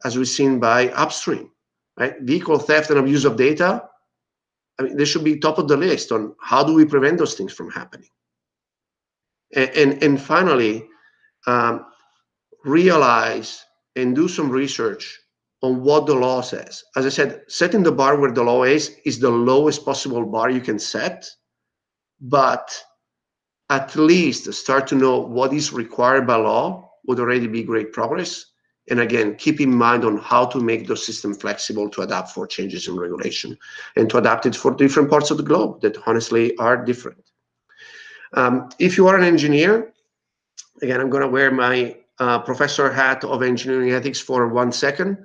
as we've seen by upstream, right? Vehicle theft and abuse of data. I mean, they should be top of the list on how do we prevent those things from happening. And finally, realize and do some research on what the law says. As I said, setting the bar where the law is the lowest possible bar you can set, but at least start to know what is required by law would already be great progress. And again, keep in mind on how to make the system flexible to adapt for changes in regulation and to adapt it for different parts of the globe that honestly are different. If you are an engineer, again, I'm going to wear my professor hat of engineering ethics for 1 second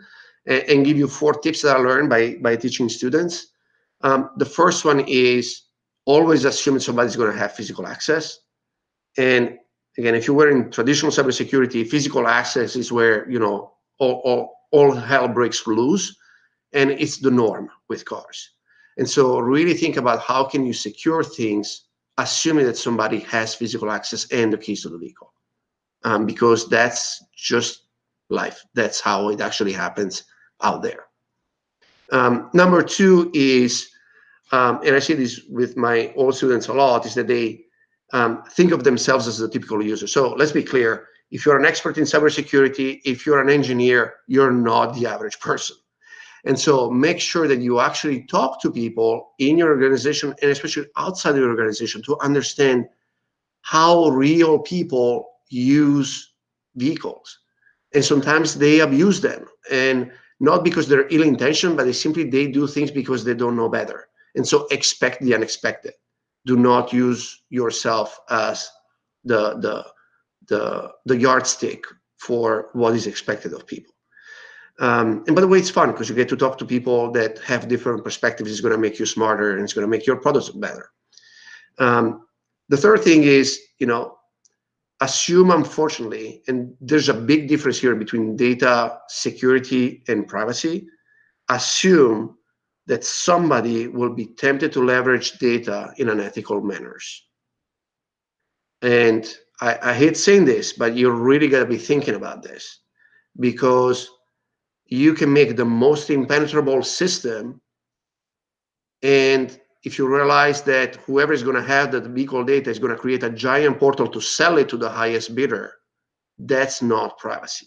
and give you 4 tips that I learned by teaching students. The first one is always assume somebody's going to have physical access. And again, if you were in traditional cybersecurity, physical access is where, you know, all hell breaks loose, and it's the norm with cars. And so really think about how can you secure things, assuming that somebody has physical access and the keys to the vehicle. Because that's just life. That's how it actually happens out there. Number 2 is, and I see this with my old students a lot, is that they think of themselves as the typical user. So let's be clear. If you're an expert in cybersecurity, if you're an engineer, you're not the average person. And so make sure that you actually talk to people in your organization and especially outside your organization to understand how real people use vehicles. And sometimes they abuse them, and not because they're ill-intentioned, but they do things because they don't know better. And so expect the unexpected. Do not use yourself as the yardstick for what is expected of people. And by the way, it's fun because you get to talk to people that have different perspectives. It's going to make you smarter, and it's going to make your products better. The third thing is, you know, assume, unfortunately, and there's a big difference here between data security and privacy, assume that somebody will be tempted to leverage data in unethical manners. And I hate saying this, but you're really got to be thinking about this, because you can make the most impenetrable system, and if you realize that whoever is going to have that vehicle data is going to create a giant portal to sell it to the highest bidder, that's not privacy.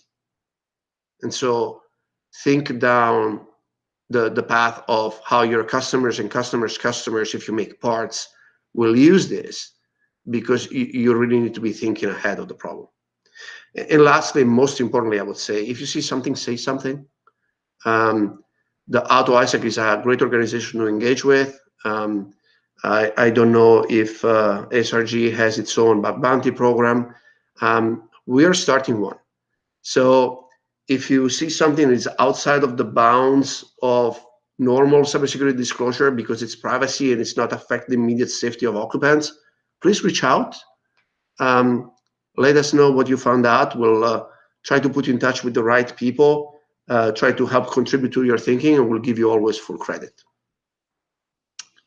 And so think down the path of how your customers and customers' customers, if you make parts, will use this, because you really need to be thinking ahead of the problem. And lastly, most importantly, I would say, if you see something, say something. The AutoISAC is a great organization to engage with. I don't know if ASRG has its own bug bounty program. We are starting one. So if you see something that is outside of the bounds of normal cybersecurity disclosure because it's privacy and it's not affect the immediate safety of occupants, please reach out. Let us know what you found out. We'll try to put you in touch with the right people, try to help contribute to your thinking, and we'll give you always full credit.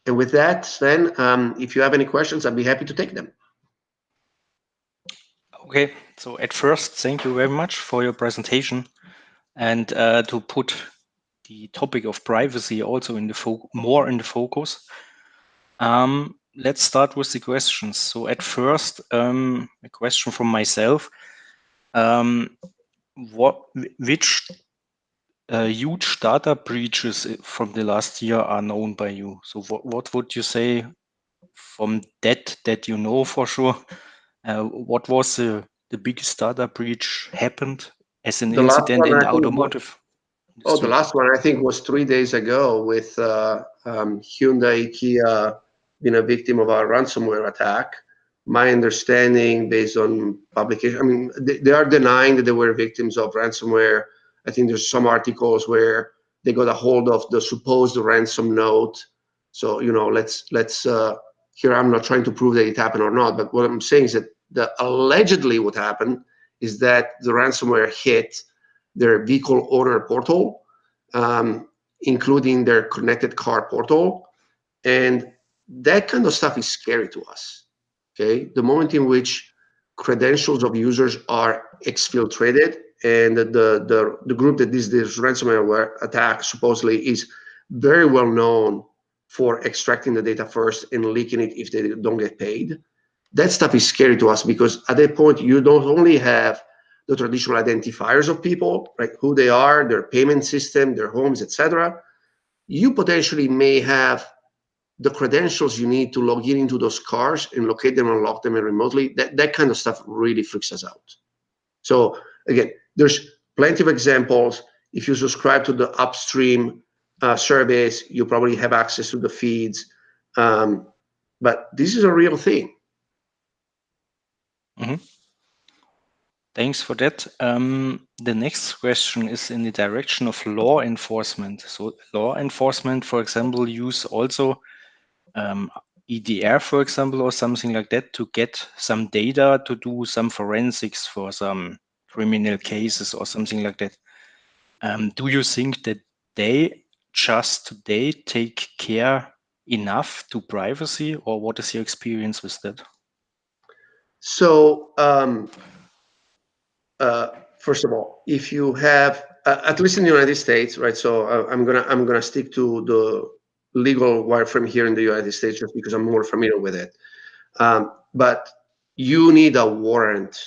And with that, Sven, if you have any questions, I'd be happy to take them. Okay, so at first, thank you very much for your presentation, and to put the topic of privacy also in the more in the focus. Let's start with the questions. So at first, a question from myself: which huge data breaches from the last year are known by you? So what would you say from that you know for sure? What was the biggest data breach happened as an incident in the automotive industry? The last one I think was 3 days ago with Hyundai Kia being a victim of a ransomware attack. My understanding, based on publication, I mean, they are denying that they were victims of ransomware. I think there's some articles where they got a hold of the supposed ransom note. So, you know, let's here I'm not trying to prove that it happened or not, but what I'm saying is that allegedly what happened is that the ransomware hit their vehicle owner portal, including their connected car portal. And that kind of stuff is scary to us. Okay, the moment in which credentials of users are exfiltrated, and the group that did this ransomware attack supposedly is very well known for extracting the data first and leaking it if they don't get paid. That stuff is scary to us, because at that point you don't only have the traditional identifiers of people, right? Who they are, their payment system, their homes, etc. You potentially may have the credentials you need to log into those cars and locate them, unlock them remotely. That kind of stuff really freaks us out. So again, there's plenty of examples. If you subscribe to the upstream service, you probably have access to the feeds. But this is a real thing. Mm-hmm. Thanks for that. The next question is in the direction of law enforcement. So law enforcement, for example, use also EDR, for example, or something like that, to get some data to do some forensics for some criminal cases or something like that. Do you think that they just today take care enough to privacy, or what is your experience with that? So first of all, if you have at least in the United States, right? So I'm gonna stick to the legal wireframe here in the United States just because I'm more familiar with it. But you need a warrant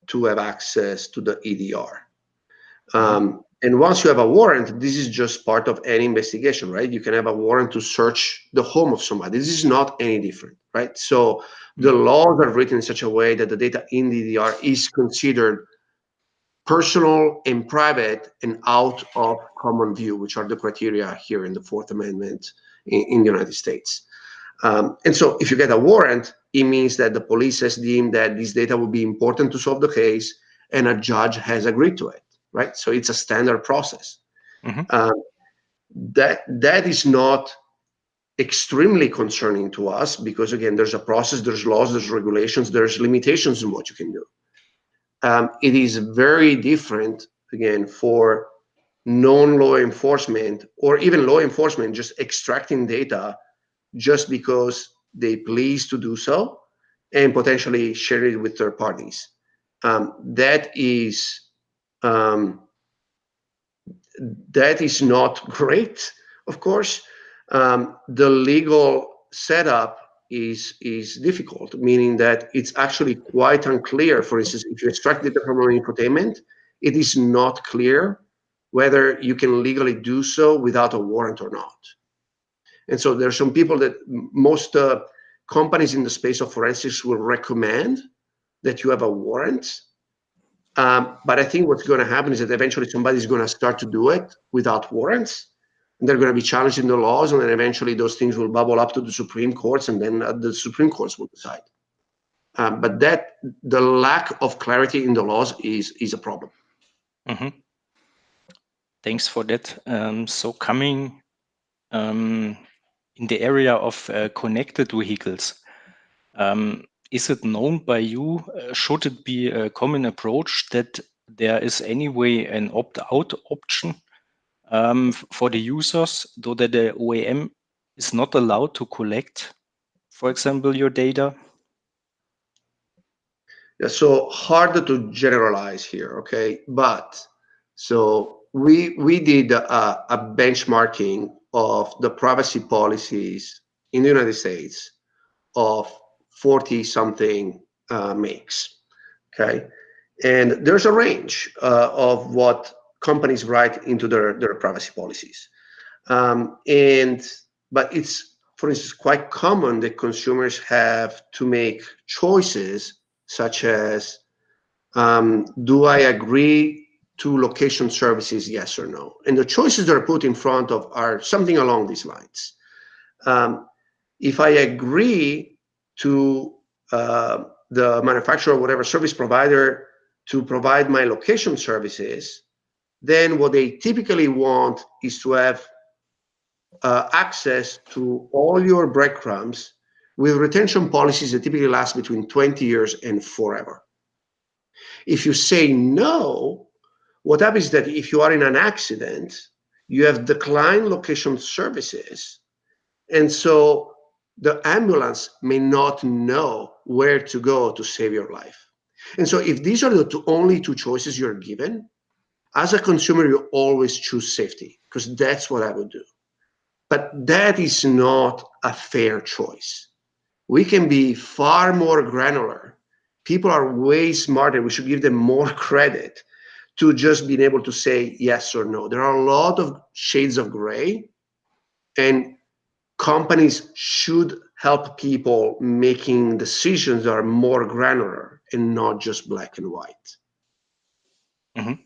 to have access to the EDR. And once you have a warrant, this is just part of any investigation, right? You can have a warrant to search the home of somebody. This is not any different, right? So the laws are written in such a way that the data in the EDR is considered personal and private and out of common view, which are the criteria here in the Fourth Amendment in the United States. And so if you get a warrant, it means that the police has deemed that this data will be important to solve the case, and a judge has agreed to it, right? So it's a standard process. That is not extremely concerning to us, because again, there's a process, there's laws, there's regulations, there's limitations in what you can do. It is very different, again, for non-law enforcement or even law enforcement just extracting data just because they please to do so and potentially share it with third parties. That is not great, of course. The legal setup is difficult, meaning that it's actually quite unclear. For instance, if you extract data from an infotainment, it is not clear whether you can legally do so without a warrant or not. And so there are some people that most companies in the space of forensics will recommend that you have a warrant. But I think what's going to happen is that eventually somebody's going to start to do it without warrants. And they're going to be challenging the laws, and then eventually those things will bubble up to the Supreme Courts, and then the Supreme Courts will decide. But that the lack of clarity in the laws is a problem. Mm-hmm. Thanks for that. So coming in the area of connected vehicles, is it known by you? Should it be a common approach that there is anyway an opt-out option for the users, though that the OEM is not allowed to collect, for example, your data? Yeah, so hard to generalize here, okay? But so we did a benchmarking of the privacy policies in the United States of 40-something makes, okay? And there's a range of what companies write into their privacy policies. But it's, for instance, quite common that consumers have to make choices such as, do I agree to location services, yes or no? And the choices that are put in front of are something along these lines. If I agree to the manufacturer or whatever service provider to provide my location services, then what they typically want is to have access to all your breadcrumbs with retention policies that typically last between 20 years and forever. If you say no, what happens is that if you are in an accident, you have declined location services, and so the ambulance may not know where to go to save your life. And so if these are the only two choices you're given, as a consumer, you always choose safety, because that's what I would do. But that is not a fair choice. We can be far more granular. People are way smarter. We should give them more credit to just being able to say yes or no. There are a lot of shades of gray, and companies should help people making decisions that are more granular and not just black and white. Mm-hmm.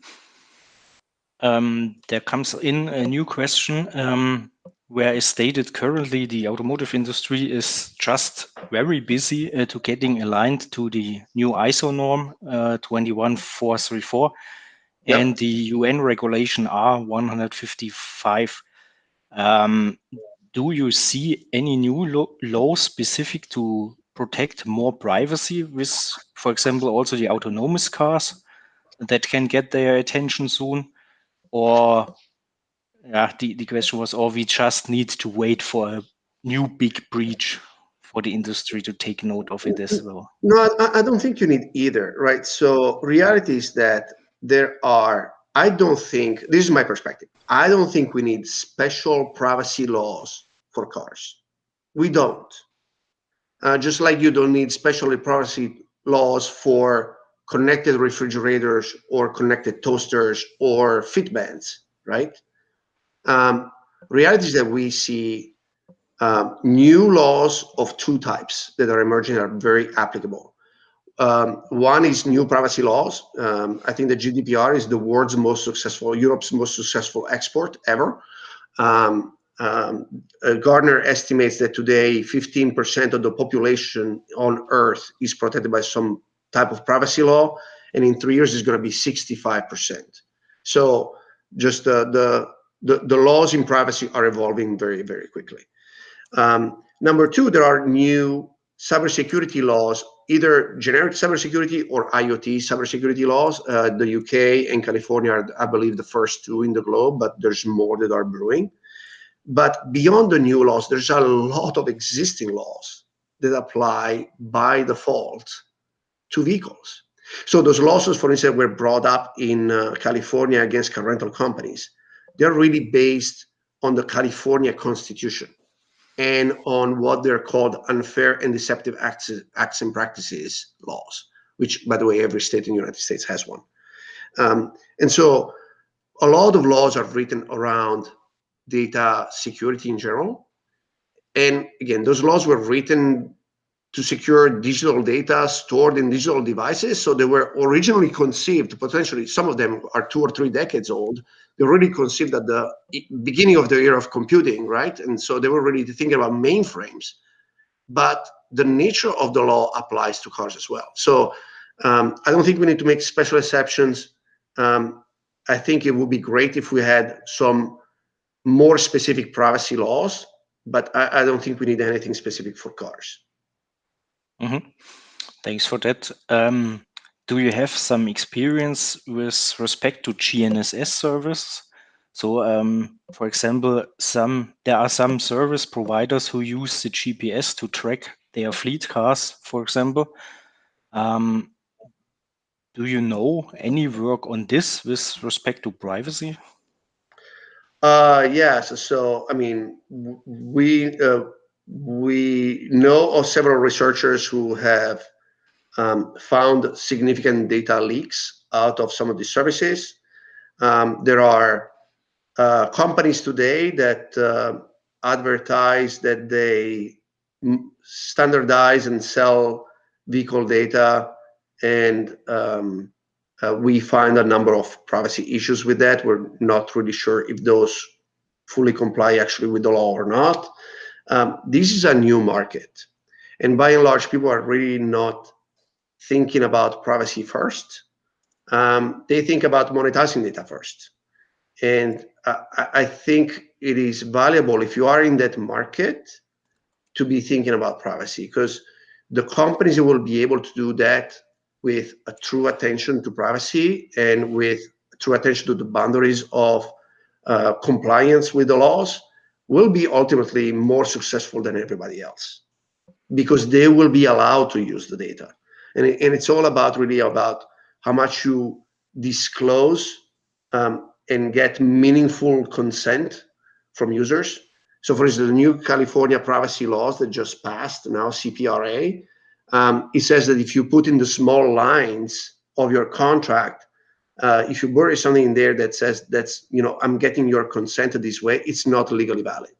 There comes in a new question where is stated currently the automotive industry is just very busy to getting aligned to the new ISO norm 21434 and the UN regulation R155. Do you see any new laws specific to protect more privacy with, for example, also the autonomous cars that can get their attention soon? Or the question was, or we just need to wait for a new big breach for the industry to take note of it as well? No, I don't think you need either, right? So reality is that I don't think, this is my perspective, I don't think we need special privacy laws for cars. We don't. Just like you don't need special privacy laws for connected refrigerators or connected toasters or Fitbands, right? Reality is that we see new laws of two types that are emerging that are very applicable. One is new privacy laws. I think the GDPR is the world's most successful, Europe's most successful export ever. Gartner estimates that today 15% of the population on Earth is protected by some type of privacy law, and in 3 years it's going to be 65%. So just the laws in privacy are evolving very, very quickly. Number two, there are new cybersecurity laws, either generic cybersecurity or IoT cybersecurity laws. The UK and California are, I believe, the first two in the globe, but there's more that are brewing. But beyond the new laws, there's a lot of existing laws that apply by default to vehicles. So those lawsuits, for instance, were brought up in California against car rental companies. They're really based on the California Constitution. and on what they're called unfair and deceptive acts and practices laws, which, by the way, every state in the United States has one. And so a lot of laws are written around data security in general. And again, those laws were written to secure digital data stored in digital devices. So they were originally conceived, potentially, some of them are 2 or 3 decades old. They were already conceived at the beginning of the era of computing, right? And so they were already thinking about mainframes. But the nature of the law applies to cars as well. So I don't think we need to make special exceptions. I think it would be great if we had some more specific privacy laws, but I don't think we need anything specific for cars. Mm-hmm. Thanks for that. Do you have some experience with respect to GNSS service? So, for example, there are some service providers who use the GPS to track their fleet cars, for example. Do you know any work on this with respect to privacy? Yes. So, I mean, we know of several researchers who have found significant data leaks out of some of these services. There are companies today that advertise that they standardize and sell vehicle data, and we find a number of privacy issues with that. We're not really sure if those fully comply actually with the law or not. This is a new market, and by and large, people are really not thinking about privacy first. They think about monetizing data first. And I think it is valuable if you are in that market to be thinking about privacy, because the companies will be able to do that with a true attention to privacy and with true attention to the boundaries of compliance with the laws will be ultimately more successful than everybody else, because they will be allowed to use the data. And it's all about really about how much you disclose and get meaningful consent from users. So for instance, the new California privacy laws that just passed now, CPRA, it says that if you put in the small lines of your contract, if you bury something in there that says that's, I'm getting your consent this way, it's not legally valid.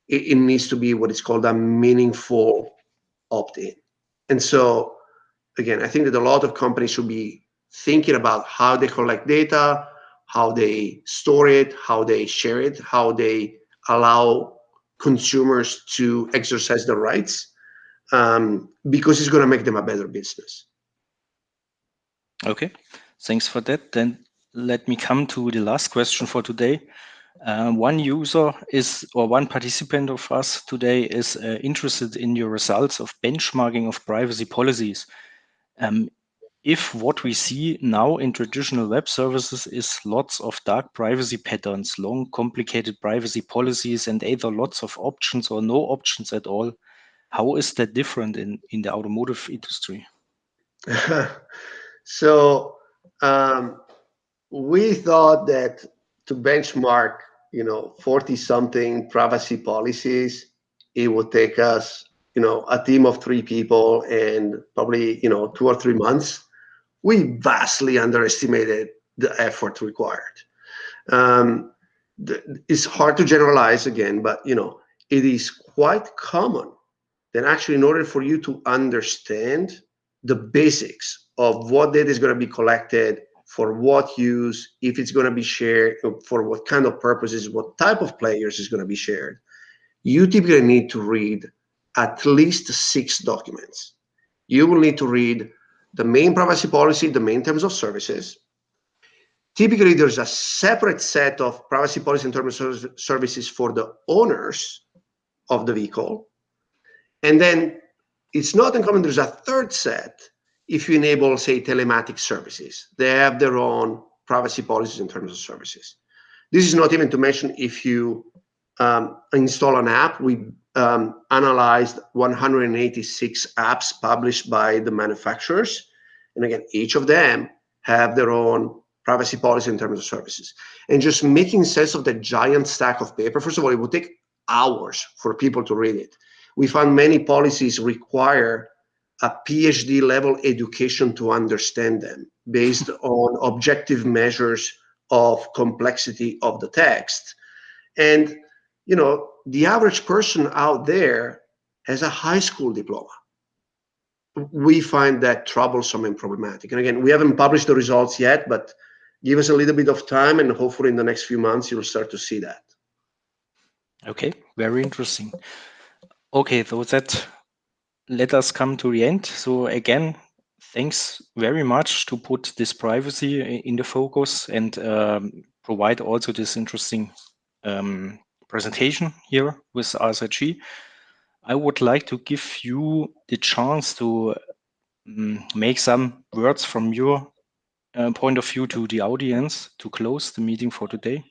It needs to be what is called a meaningful opt-in. And so, again, I think that a lot of companies should be thinking about how they collect data, how they store it, how they share it, how they allow consumers to exercise their rights, because it's going to make them a better business. Okay, thanks for that. Then let me come to the last question for today. One user or one participant of us today is interested in your results of benchmarking of privacy policies. If what we see now in traditional web services is lots of dark privacy patterns, long, complicated privacy policies, and either lots of options or no options at all, how is that different in the automotive industry? So we thought that to benchmark, 40-something privacy policies, it would take us, a team of 3 people and probably, 2 or 3 months. We vastly underestimated the effort required. It's hard to generalize again, but it is quite common that actually in order for you to understand the basics of what data is going to be collected, for what use, if it's going to be shared, for what kind of purposes, what type of players is going to be shared, you typically need to read at least 6 documents. You will need to read the main privacy policy, the main terms of services. Typically, there's a separate set of privacy policy and terms of services for the owners of the vehicle. And then it's not uncommon, there's a third set if you enable, say, telematic services. They have their own privacy policies and terms of services. This is not even to mention if you install an app. We analyzed 186 apps published by the manufacturers. And again, each of them have their own privacy policy in terms of services. And just making sense of that giant stack of paper, first of all, it would take hours for people to read it. We found many policies require a PhD level education to understand them based on objective measures of complexity of the text. And, you know, the average person out there has a high school diploma. We find that troublesome and problematic. And again, we haven't published the results yet, but give us a little bit of time, and hopefully in the next few months, you'll start to see that. Okay, very interesting. Okay, so that let us come to the end. So again, thanks very much to put this privacy in the focus and provide also this interesting presentation here with ASRG. I would like to give you the chance to make some words from your point of view to the audience to close the meeting for today.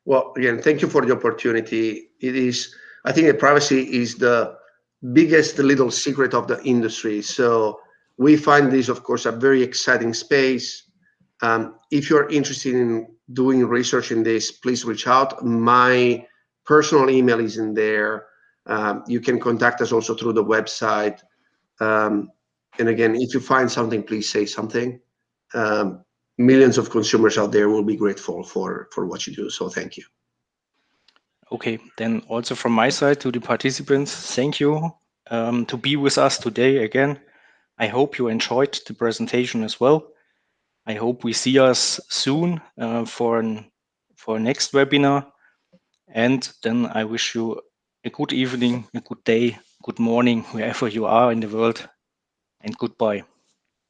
Well, again, thank you for the opportunity. It is, I think that privacy is the biggest little secret of the industry. So we find this, of course, a very exciting space. If you're interested in doing research in this, please reach out. My personal email is in there. You can contact us also through the website. And again, if you find something, please say something. Millions of consumers out there will be grateful for what you do. So thank you. Okay, then also from my side to the participants, thank you to be with us today again. I hope you enjoyed the presentation as well. I hope we see us soon for next webinar. And then I wish you a good evening, a good day, good morning, wherever you are in the world, and goodbye.